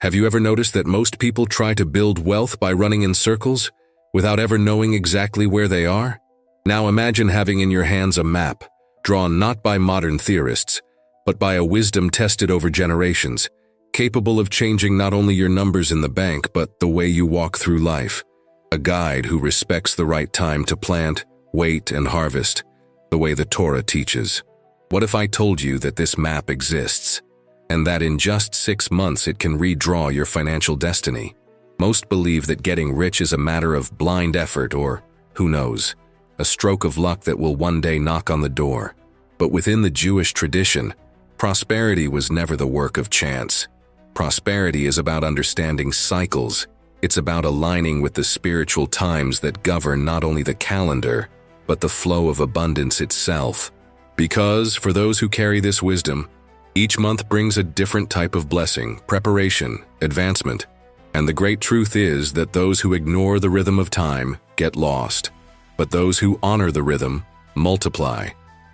Have you ever noticed that most people try to build wealth by running in circles, without ever knowing exactly where they are? Now imagine having in your hands a map, drawn not by modern theorists, but by a wisdom tested over generations, capable of changing not only your numbers in the bank, but the way you walk through life. A guide who respects the right time to plant, wait, and harvest, the way the Torah teaches. What if I told you that this map exists, and that in just 6 months it can redraw your financial destiny? Most believe that getting rich is a matter of blind effort or, who knows, a stroke of luck that will one day knock on the door. But within the Jewish tradition, prosperity was never the work of chance. Prosperity is about understanding cycles. It's about aligning with the spiritual times that govern not only the calendar, but the flow of abundance itself. Because, for those who carry this wisdom, each month brings a different type of blessing, preparation, advancement. And the great truth is that those who ignore the rhythm of time get lost, but those who honor the rhythm multiply.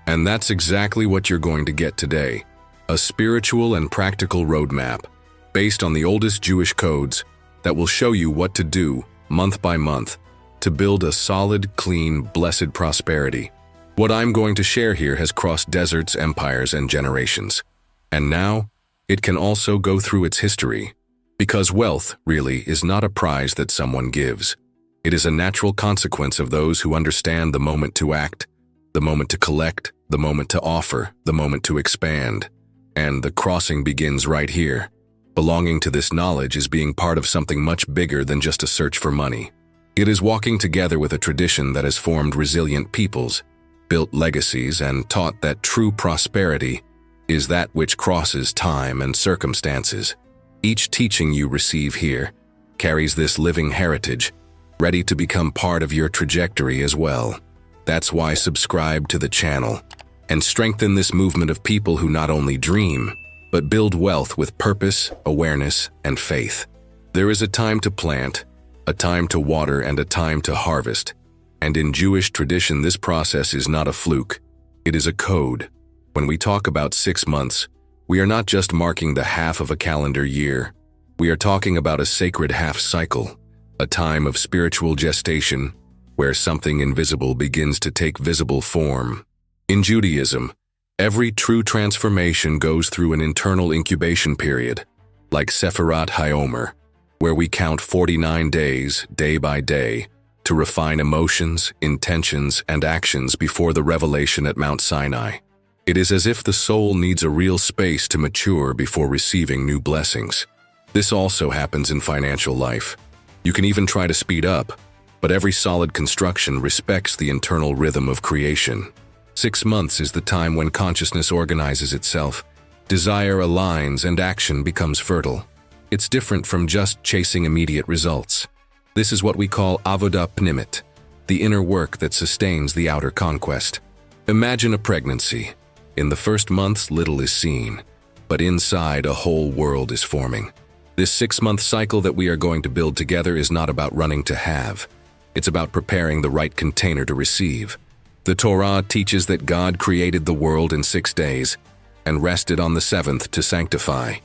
And that's exactly what you're going to get today. A spiritual and practical roadmap, based on the oldest Jewish codes, that will show you what to do, month by month, to build a solid, clean, blessed prosperity. What I'm going to share here has crossed deserts, empires, and generations. And now, it can also go through its history. Because wealth, really, is not a prize that someone gives. It is a natural consequence of those who understand the moment to act, the moment to collect, the moment to offer, the moment to expand. And the crossing begins right here. Belonging to this knowledge is being part of something much bigger than just a search for money. It is walking together with a tradition that has formed resilient peoples, built legacies, and taught that true prosperity is that which crosses time and circumstances. Each teaching you receive here carries this living heritage, ready to become part of your trajectory as well. That's why subscribe to the channel and strengthen this movement of people who not only dream, but build wealth with purpose, awareness, and faith. There is a time to plant, a time to water, and a time to harvest. And in Jewish tradition, this process is not a fluke. It is a code. When we talk about 6 months, we are not just marking the half of a calendar year. We are talking about a sacred half cycle, a time of spiritual gestation, where something invisible begins to take visible form. In Judaism, every true transformation goes through an internal incubation period, like Sefirat HaOmer, where we count 49 days, day by day, to refine emotions, intentions, and actions before the revelation at Mount Sinai. It is as if the soul needs a real space to mature before receiving new blessings. This also happens in financial life. You can even try to speed up, but every solid construction respects the internal rhythm of creation. 6 months is the time when consciousness organizes itself, desire aligns, and action becomes fertile. It's different from just chasing immediate results. This is what we call avodah pnimit, the inner work that sustains the outer conquest. Imagine a pregnancy. In the first months, little is seen, but inside a whole world is forming. This 6-month cycle that we are going to build together is not about running to have. It's about preparing the right container to receive. The Torah teaches that God created the world in 6 days and rested on the 7th to sanctify.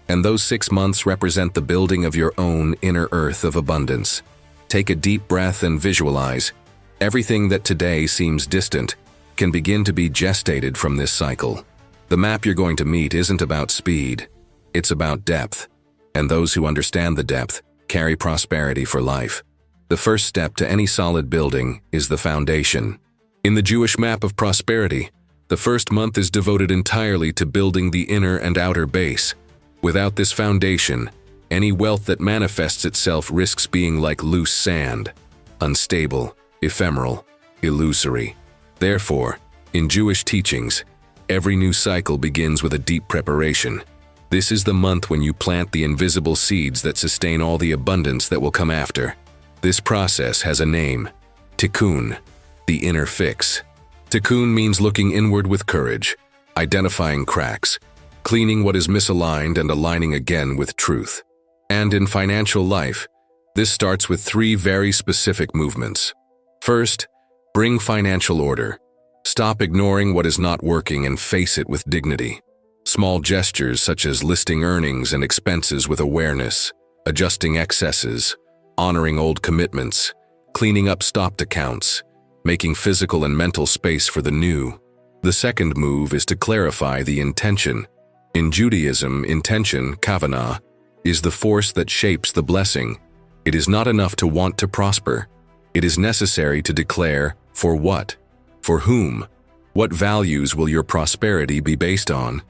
And those 6 months represent the building of your own inner earth of abundance. Take a deep breath and visualize. Everything that today seems distant can begin to be gestated from this cycle. The map you're going to meet isn't about speed. It's about depth. And those who understand the depth carry prosperity for life. The first step to any solid building is the foundation. In the Jewish map of prosperity, the first month is devoted entirely to building the inner and outer base. Without this foundation, any wealth that manifests itself risks being like loose sand, unstable, ephemeral, illusory. Therefore, in Jewish teachings, every new cycle begins with a deep preparation. This is the month when you plant the invisible seeds that sustain all the abundance that will come after. This process has a name: tikkun, the inner fix. Tikkun means looking inward with courage, identifying cracks, cleaning what is misaligned, and aligning again with truth. And in financial life, this starts with 3 very specific movements. First, bring financial order. Stop ignoring what is not working and face it with dignity. Small gestures such as listing earnings and expenses with awareness, adjusting excesses, honoring old commitments, cleaning up stopped accounts, making physical and mental space for the new. The second move is to clarify the intention. In Judaism, intention, kavanah, is the force that shapes the blessing. It is not enough to want to prosper. It is necessary to declare for what, for whom, what values will your prosperity be based on.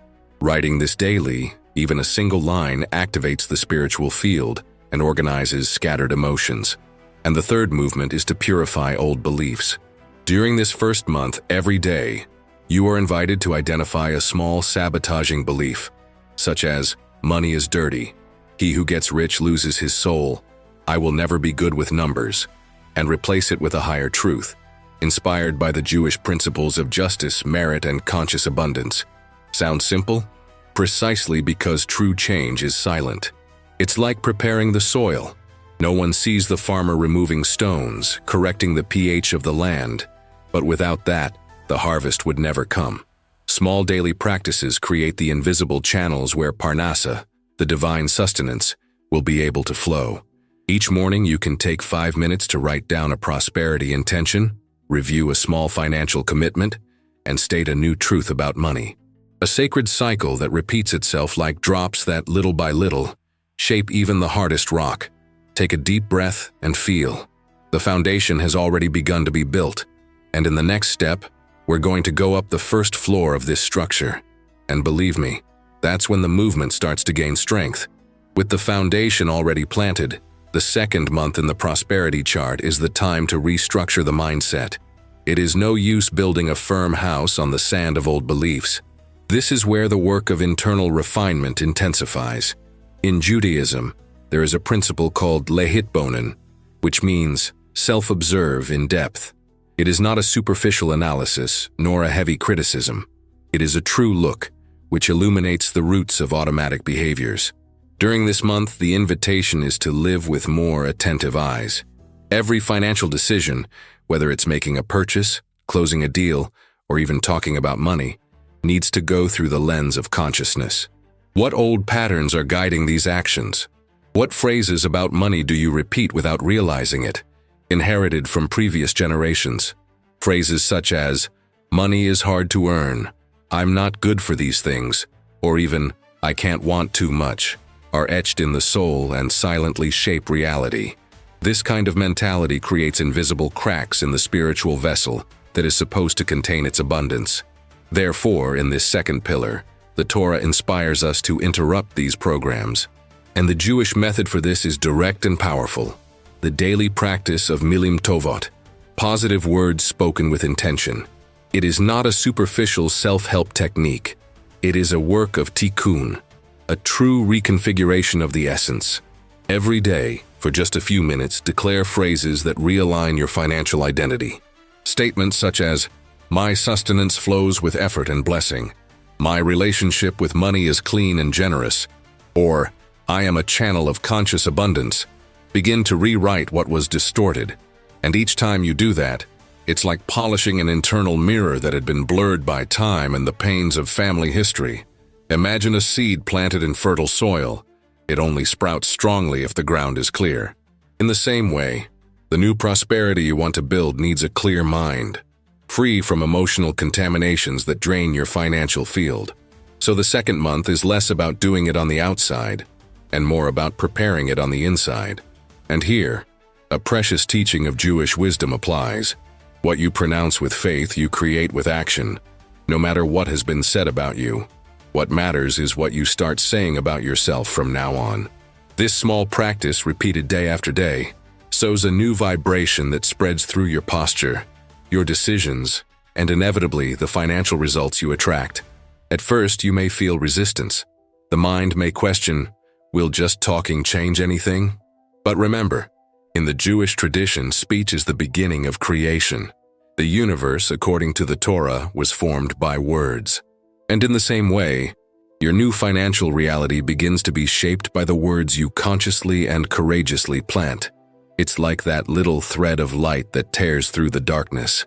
Writing this daily, even a single line, activates the spiritual field and organizes scattered emotions. And the third movement is to purify old beliefs. During this first month, every day, you are invited to identify a small sabotaging belief, such as, money is dirty, he who gets rich loses his soul, I will never be good with numbers, and replace it with a higher truth, inspired by the Jewish principles of justice, merit, and conscious abundance. Sounds simple? Precisely because true change is silent. It's like preparing the soil. No one sees the farmer removing stones, correcting the pH of the land, but without that, the harvest would never come. Small daily practices create the invisible channels where parnasa, the divine sustenance, will be able to flow. Each morning you can take 5 minutes to write down a prosperity intention, review a small financial commitment, and state a new truth about money. A sacred cycle that repeats itself like drops that, little by little, shape even the hardest rock. Take a deep breath and feel. The foundation has already begun to be built, and in the next step, we're going to go up the first floor of this structure. And believe me, that's when the movement starts to gain strength. With the foundation already planted, the second month in the prosperity chart is the time to restructure the mindset. It is no use building a firm house on the sand of old beliefs. This is where the work of internal refinement intensifies. In Judaism, there is a principle called lehitbonen, which means self-observe in depth. It is not a superficial analysis, nor a heavy criticism. It is a true look, which illuminates the roots of automatic behaviors. During this month, the invitation is to live with more attentive eyes. Every financial decision, whether it's making a purchase, closing a deal, or even talking about money, needs to go through the lens of consciousness. What old patterns are guiding these actions? What phrases about money do you repeat without realizing it, inherited from previous generations? Phrases such as, money is hard to earn, I'm not good for these things, or even, I can't want too much, are etched in the soul and silently shape reality. This kind of mentality creates invisible cracks in the spiritual vessel that is supposed to contain its abundance. Therefore, in this second pillar, the Torah inspires us to interrupt these programs. And the Jewish method for this is direct and powerful. The daily practice of milim tovot, positive words spoken with intention. It is not a superficial self-help technique. It is a work of tikkun, a true reconfiguration of the essence. Every day, for just a few minutes, declare phrases that realign your financial identity. Statements such as, my sustenance flows with effort and blessing. My relationship with money is clean and generous. Or, I am a channel of conscious abundance. Begin to rewrite what was distorted. And each time you do that, it's like polishing an internal mirror that had been blurred by time and the pains of family history. Imagine a seed planted in fertile soil. It only sprouts strongly if the ground is clear. In the same way, the new prosperity you want to build needs a clear mind, free from emotional contaminations that drain your financial field. So the second month is less about doing it on the outside and more about preparing it on the inside. And here, a precious teaching of Jewish wisdom applies. What you pronounce with faith, you create with action. No matter what has been said about you, what matters is what you start saying about yourself from now on. This small practice, repeated day after day, sows a new vibration that spreads through your posture, your decisions, and inevitably the financial results you attract. At first, you may feel resistance. The mind may question, will just talking change anything? But remember, in the Jewish tradition, speech is the beginning of creation. The universe, according to the Torah, was formed by words. And in the same way, your new financial reality begins to be shaped by the words you consciously and courageously plant. It's like that little thread of light that tears through the darkness.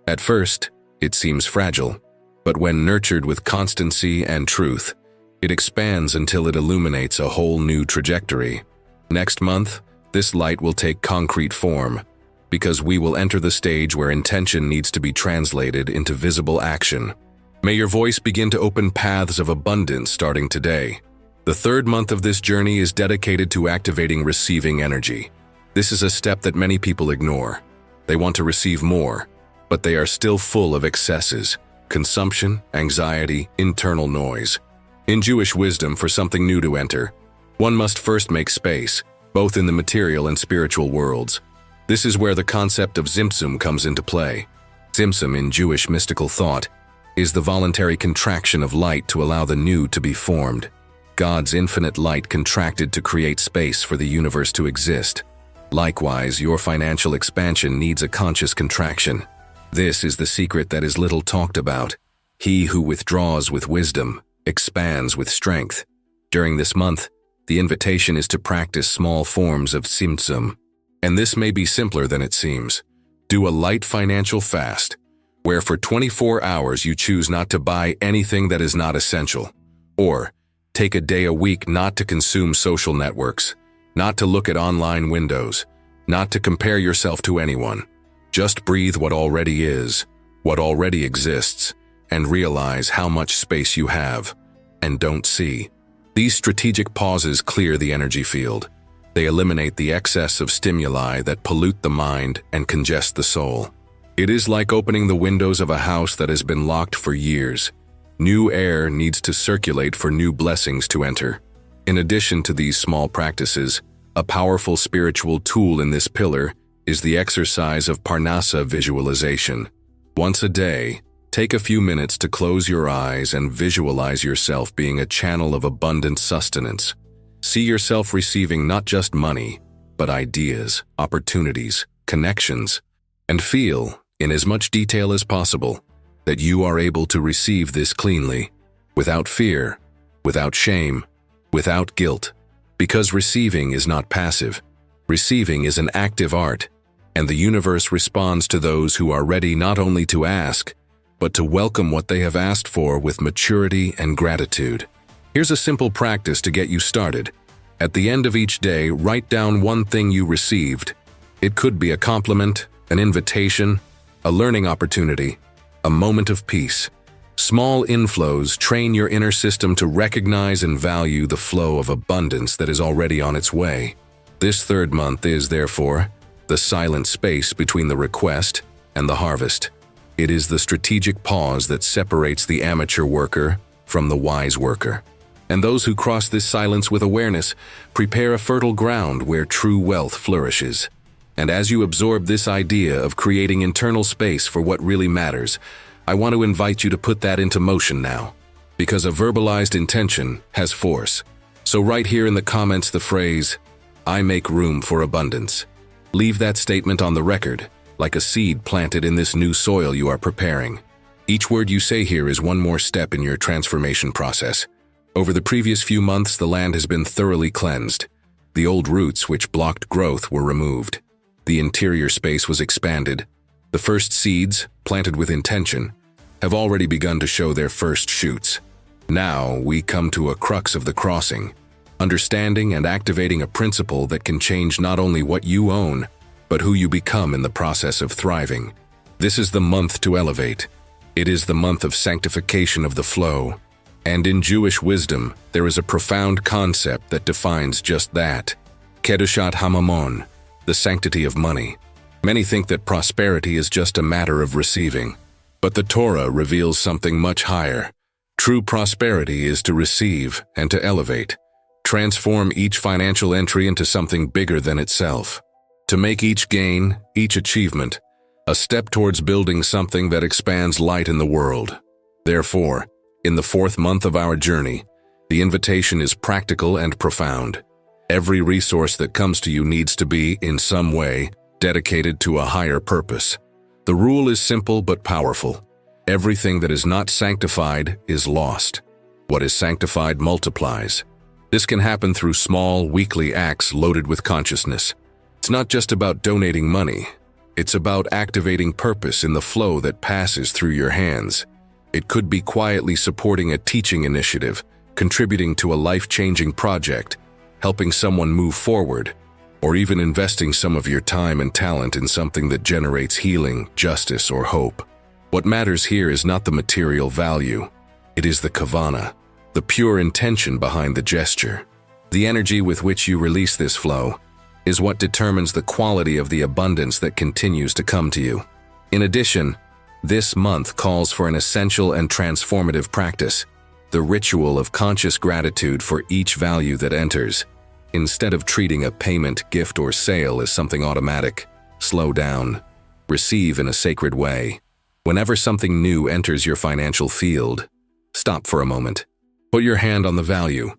At first, it seems fragile, but when nurtured with constancy and truth, It expands until it illuminates a whole new trajectory. Next month, this light will take concrete form, because we will enter the stage where intention needs to be translated into visible action. May your voice begin to open paths of abundance starting today. The third month of this journey is dedicated to activating receiving energy. This is a step that many people ignore. They want to receive more, but they are still full of excesses, consumption, anxiety, internal noise. In Jewish wisdom, for something new to enter, one must first make space, both in the material and spiritual worlds. This is where the concept of Tzimtzum comes into play. Tzimtzum, in Jewish mystical thought, is the voluntary contraction of light to allow the new to be formed. God's infinite light contracted to create space for the universe to exist. Likewise, your financial expansion needs a conscious contraction. This is the secret that is little talked about. He who withdraws with wisdom expands with strength. During this month, the invitation is to practice small forms of Tzimtzum. And this may be simpler than it seems. Do a light financial fast, where for 24 hours you choose not to buy anything that is not essential. Or, take a day a week not to consume social networks, not to look at online windows, not to compare yourself to anyone. Just breathe what already is, what already exists, and realize how much space you have and don't see. These strategic pauses clear the energy field. They eliminate the excess of stimuli that pollute the mind and congest the soul. It is like opening the windows of a house that has been locked for years. New air needs to circulate for new blessings to enter. In addition to these small practices, a powerful spiritual tool in this pillar is the exercise of Parnasa visualization. Once a day, take a few minutes to close your eyes and visualize yourself being a channel of abundant sustenance. See yourself receiving not just money, but ideas, opportunities, connections, and feel, in as much detail as possible, that you are able to receive this cleanly, without fear, without shame, without guilt. Because receiving is not passive. Receiving is an active art, and the universe responds to those who are ready not only to ask, but to welcome what they have asked for with maturity and gratitude. Here's a simple practice to get you started. At the end of each day, write down one thing you received. It could be a compliment, an invitation, a learning opportunity, a moment of peace. Small inflows train your inner system to recognize and value the flow of abundance that is already on its way. This third month is, therefore, the silent space between the request and the harvest. It is the strategic pause that separates the amateur worker from the wise worker. And those who cross this silence with awareness prepare a fertile ground where true wealth flourishes. And as you absorb this idea of creating internal space for what really matters, I want to invite you to put that into motion now, because a verbalized intention has force. So write here in the comments the phrase, "I make room for abundance." Leave that statement on the record, like a seed planted in this new soil you are preparing. Each word you say here is one more step in your transformation process. Over the previous few months, the land has been thoroughly cleansed. The old roots which blocked growth were removed. The interior space was expanded. The first seeds, planted with intention, have already begun to show their first shoots. Now we come to a crux of the crossing, understanding and activating a principle that can change not only what you own, but who you become in the process of thriving. This is the month to elevate. It is the month of sanctification of the flow. And in Jewish wisdom, there is a profound concept that defines just that. Kedushat hamamon, the sanctity of money. Many think that prosperity is just a matter of receiving, but the Torah reveals something much higher. True prosperity is to receive and to elevate, transform each financial entry into something bigger than itself, to make each gain, each achievement, a step towards building something that expands light in the world. Therefore, in the fourth month of our journey, the invitation is practical and profound. Every resource that comes to you needs to be, in some way, dedicated to a higher purpose. The rule is simple but powerful. Everything that is not sanctified is lost. What is sanctified multiplies. This can happen through small, weekly acts loaded with consciousness. It's not just about donating money. It's about activating purpose in the flow that passes through your hands. It could be quietly supporting a teaching initiative, contributing to a life-changing project, helping someone move forward, or even investing some of your time and talent in something that generates healing, justice, or hope. What matters here is not the material value. It is the kavana, the pure intention behind the gesture. The energy with which you release this flow is what determines the quality of the abundance that continues to come to you. In addition, this month calls for an essential and transformative practice, the ritual of conscious gratitude for each value that enters. Instead of treating a payment, gift, or sale as something automatic, slow down. Receive in a sacred way. Whenever something new enters your financial field, stop for a moment. Put your hand on the value,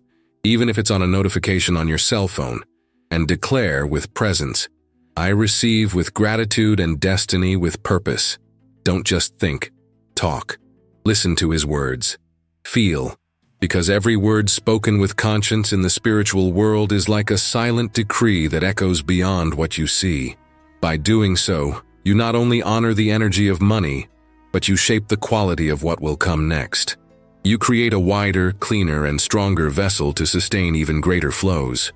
even if it's on a notification on your cell phone, and declare with presence, I receive with gratitude and destiny with purpose. Don't just think, talk. Listen to his words. Feel, because every word spoken with conscience in the spiritual world is like a silent decree that echoes beyond what you see. By doing so, you not only honor the energy of money, but you shape the quality of what will come next. You create a wider, cleaner, and stronger vessel to sustain even greater flows.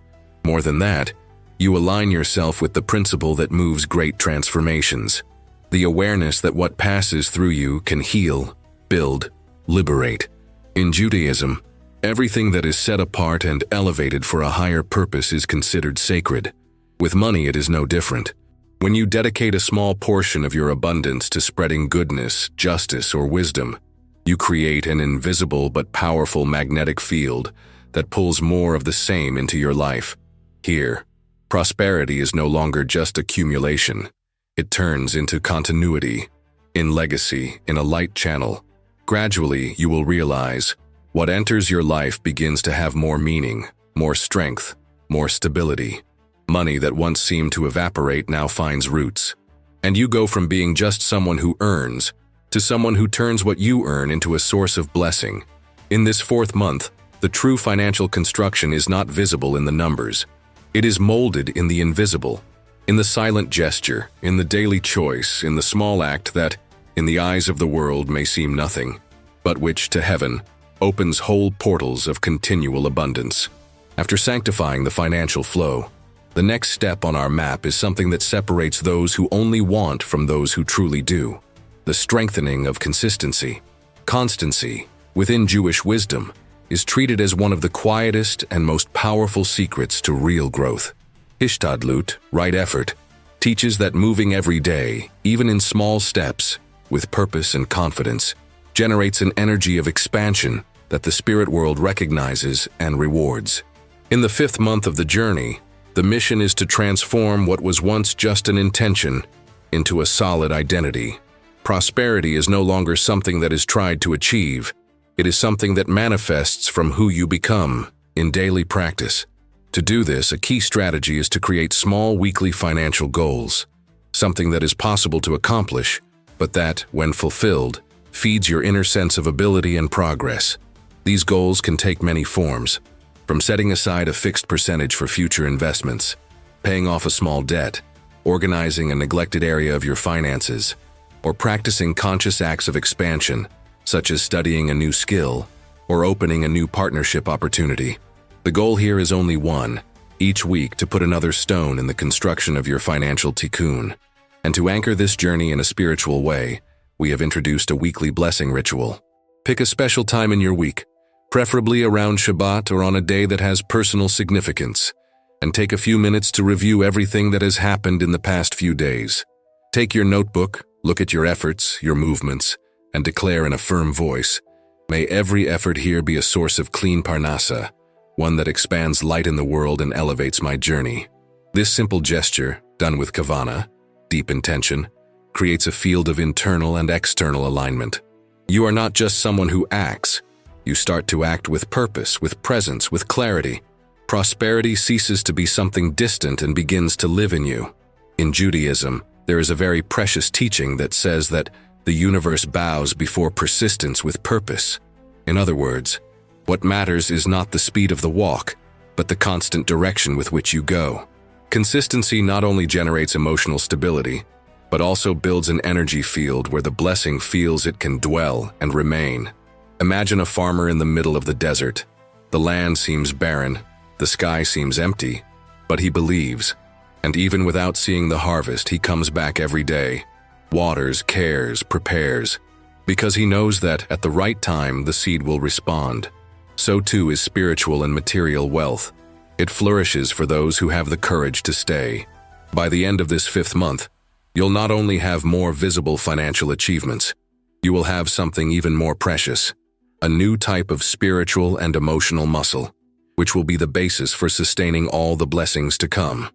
More than that, you align yourself with the principle that moves great transformations. The awareness that what passes through you can heal, build, liberate. In Judaism, everything that is set apart and elevated for a higher purpose is considered sacred. With money, it is no different. When you dedicate a small portion of your abundance to spreading goodness, justice, or wisdom, you create an invisible but powerful magnetic field that pulls more of the same into your life. Here, prosperity is no longer just accumulation. It turns into continuity, in legacy, in a light channel. Gradually, you will realize what enters your life begins to have more meaning, more strength, more stability. Money that once seemed to evaporate now finds roots. And you go from being just someone who earns to someone who turns what you earn into a source of blessing. In this fourth month, the true financial construction is not visible in the numbers. It is molded in the invisible, in the silent gesture, in the daily choice, in the small act that, in the eyes of the world, may seem nothing, but which, to heaven, opens whole portals of continual abundance. After sanctifying the financial flow, the next step on our map is something that separates those who only want from those who truly do. The strengthening of consistency. Constancy, within Jewish wisdom, is treated as one of the quietest and most powerful secrets to real growth. Hishtadlut, right effort, teaches that moving every day, even in small steps, with purpose and confidence, generates an energy of expansion that the spirit world recognizes and rewards. In the fifth month of the journey, the mission is to transform what was once just an intention into a solid identity. Prosperity is no longer something that is tried to achieve. It is something that manifests from who you become in daily practice. To do this, a key strategy is to create small weekly financial goals, something that is possible to accomplish, but that, when fulfilled, feeds your inner sense of ability and progress. These goals can take many forms, from setting aside a fixed percentage for future investments, paying off a small debt, organizing a neglected area of your finances, or practicing conscious acts of expansion, such as studying a new skill or opening a new partnership opportunity. The goal here is only one, each week to put another stone in the construction of your financial tikkun. And to anchor this journey in a spiritual way, we have introduced a weekly blessing ritual. Pick a special time in your week, preferably around Shabbat or on a day that has personal significance, and take a few minutes to review everything that has happened in the past few days. Take your notebook, look at your efforts, your movements, and declare in a firm voice, may every effort here be a source of clean parnasa, one that expands light in the world and elevates my journey. This simple gesture, done with kavana, deep intention, creates a field of internal and external alignment. You are not just someone who acts. You start to act with purpose, with presence, with clarity. Prosperity ceases to be something distant and begins to live in you. In Judaism, there is a very precious teaching that says that the universe bows before persistence with purpose. In other words, what matters is not the speed of the walk, but the constant direction with which you go. Consistency not only generates emotional stability, but also builds an energy field where the blessing feels it can dwell and remain. Imagine a farmer in the middle of the desert. The land seems barren, the sky seems empty, but he believes. And even without seeing the harvest, he comes back every day, waters, cares, prepares, because he knows that at the right time the seed will respond. So too is spiritual and material wealth. It flourishes for those who have the courage to stay. By the end of this 5th month, you'll not only have more visible financial achievements, you will have something even more precious, a new type of spiritual and emotional muscle, which will be the basis for sustaining all the blessings to come.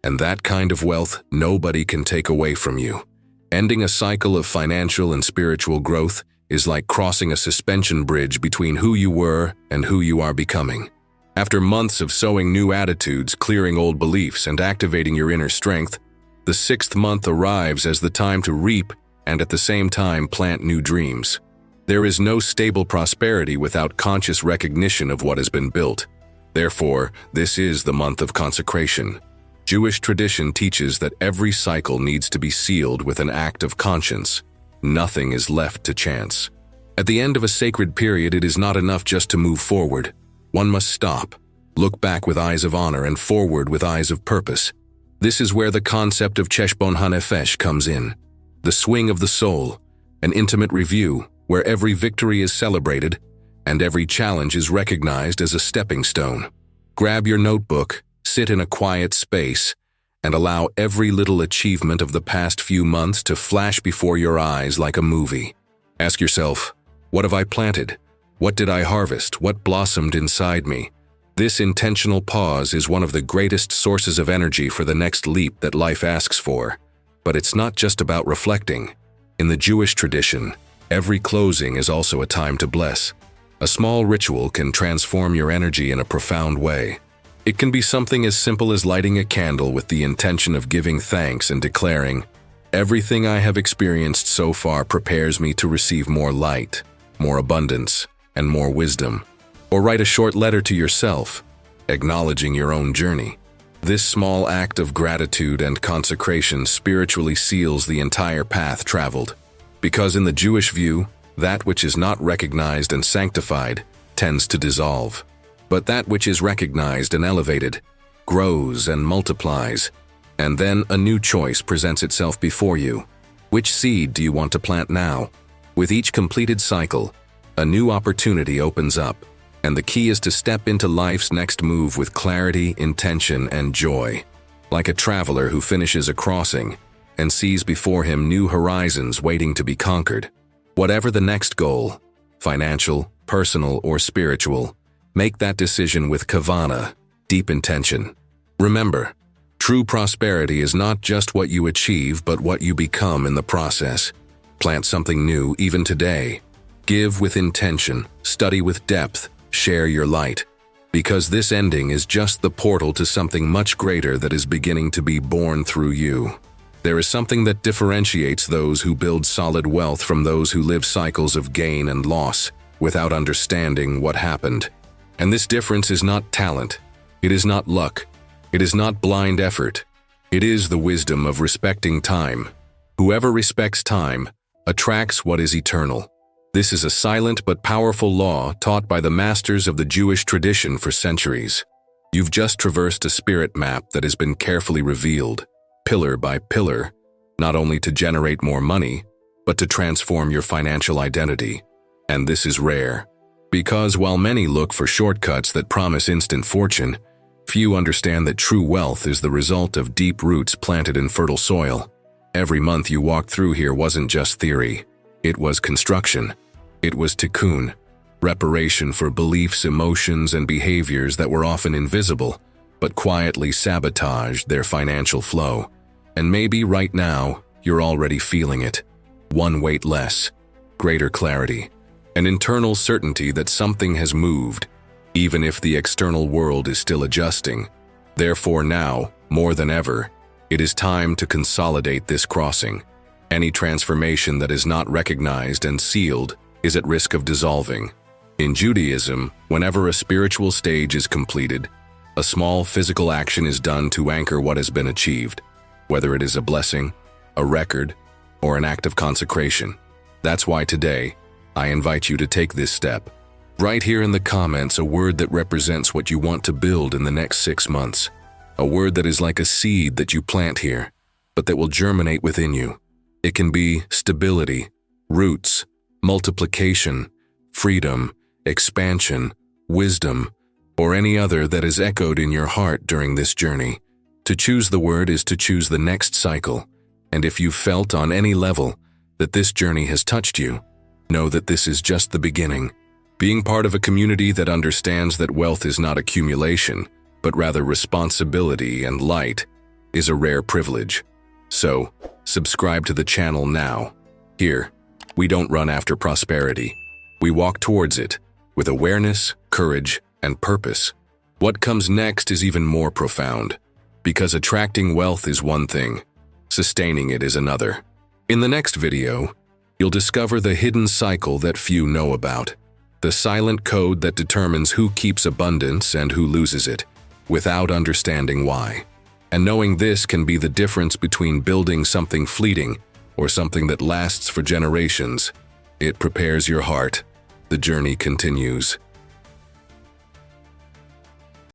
And that kind of wealth nobody can take away from you. Ending a cycle of financial and spiritual growth is like crossing a suspension bridge between who you were and who you are becoming. After months of sowing new attitudes, clearing old beliefs, and activating your inner strength, the 6th month arrives as the time to reap and at the same time plant new dreams. There is no stable prosperity without conscious recognition of what has been built. Therefore, this is the month of consecration. Jewish tradition teaches that every cycle needs to be sealed with an act of conscience. Nothing is left to chance. At the end of a sacred period, it is not enough just to move forward. One must stop, look back with eyes of honor, and forward with eyes of purpose. This is where the concept of cheshbon hanefesh comes in. The swing of the soul, an intimate review where every victory is celebrated and every challenge is recognized as a stepping stone. Grab your notebook, sit in a quiet space, and allow every little achievement of the past few months to flash before your eyes like a movie. Ask yourself, what have I planted? What did I harvest? What blossomed inside me? This intentional pause is one of the greatest sources of energy for the next leap that life asks for. But it's not just about reflecting. In the Jewish tradition, every closing is also a time to bless. A small ritual can transform your energy in a profound way. It can be something as simple as lighting a candle with the intention of giving thanks and declaring, "Everything I have experienced so far prepares me to receive more light, more abundance, and more wisdom." Or write a short letter to yourself, acknowledging your own journey. This small act of gratitude and consecration spiritually seals the entire path traveled. Because in the Jewish view, that which is not recognized and sanctified tends to dissolve. But that which is recognized and elevated grows and multiplies. And then a new choice presents itself before you. Which seed do you want to plant now? With each completed cycle, a new opportunity opens up. And the key is to step into life's next move with clarity, intention, and joy. Like a traveler who finishes a crossing and sees before him new horizons waiting to be conquered. Whatever the next goal, financial, personal, or spiritual, make that decision with kavana, deep intention. Remember, true prosperity is not just what you achieve, but what you become in the process. Plant something new even today. Give with intention, study with depth, share your light. Because this ending is just the portal to something much greater that is beginning to be born through you. There is something that differentiates those who build solid wealth from those who live cycles of gain and loss without understanding what happened. And this difference is not talent. It is not luck. It is not blind effort. It is the wisdom of respecting time. Whoever respects time attracts what is eternal. This is a silent but powerful law taught by the masters of the Jewish tradition for centuries. You've just traversed a spirit map that has been carefully revealed, pillar by pillar, not only to generate more money, but to transform your financial identity. And this is rare. Because while many look for shortcuts that promise instant fortune, few understand that true wealth is the result of deep roots planted in fertile soil. Every month you walked through here wasn't just theory. It was construction. It was tikkun, reparation for beliefs, emotions, and behaviors that were often invisible, but quietly sabotaged their financial flow. And maybe right now, you're already feeling it. One weight less, greater clarity, an internal certainty that something has moved, even if the external world is still adjusting. Therefore now, more than ever, it is time to consolidate this crossing. Any transformation that is not recognized and sealed is at risk of dissolving. In Judaism, whenever a spiritual stage is completed, a small physical action is done to anchor what has been achieved, whether it is a blessing, a record, or an act of consecration. That's why today, I invite you to take this step. Write here in the comments a word that represents what you want to build in the next 6 months. A word that is like a seed that you plant here, but that will germinate within you. It can be stability, roots, multiplication, freedom, expansion, wisdom, or any other that is echoed in your heart during this journey. To choose the word is to choose the next cycle, and if you've felt on any level that this journey has touched you, know that this is just the beginning. Being part of a community that understands that wealth is not accumulation, but rather responsibility and light, is a rare privilege. So, subscribe to the channel now. Here, we don't run after prosperity. We walk towards it with awareness, courage, and purpose. What comes next is even more profound, because attracting wealth is one thing, sustaining it is another. In the next video, you'll discover the hidden cycle that few know about, the silent code that determines who keeps abundance and who loses it, without understanding why. And knowing this can be the difference between building something fleeting or something that lasts for generations. It prepares your heart. The journey continues.